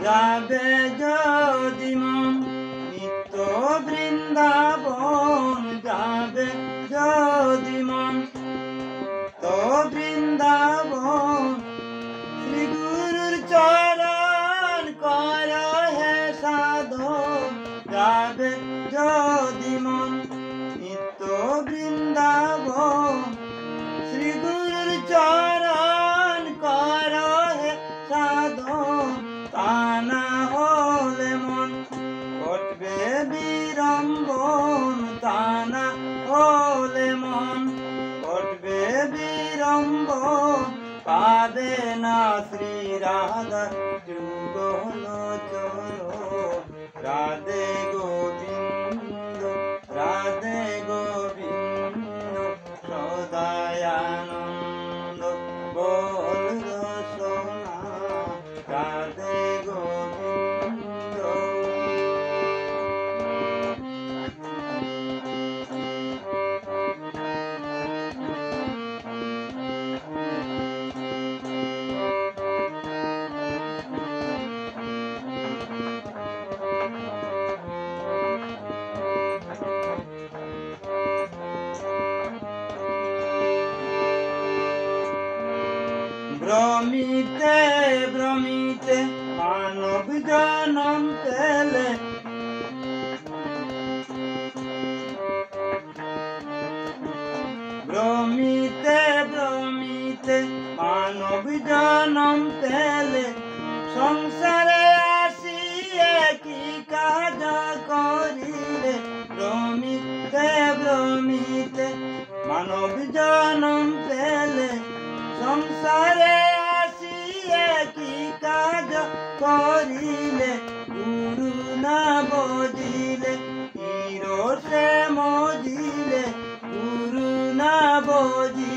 যাবে যদি মন নিত্য বৃন্দাবন, যাবে যদি মন তো বৃন্দাবন। শ্রী গুরুর চরণ কর হে সাধন, যাবে যদি মন নিত্য বৃন্দাবন। শ্রী গুরুর চরণ কর হে সাধন, তা না হলে মন ঘটবে বিড়ম্বন, তা না হলে মন ঘটবে বিড়ম্বন। পাবে না শ্রী রাধা যুগল চরণ। রাধে গোবিন্দ রাধে গোবিন্দ সদায়ানন্দ বল রসনা। রাধে গোবিন্দ। ভ্রমিতে ভ্রমিতে মানব জনম পেলে, ভ্রমিতে ভ্রমিতে মানব জনম পেলে। সংসারে আসিয়ে কি কাজ করিলে, ভ্রমিতে ভ্রমিতে মানব জনম পেলে। সংসারে আসিয়ে কি কাজ করিলে, গুরু না বুঝিলে হিরো সে মজিলে। গুরু না বুঝিলে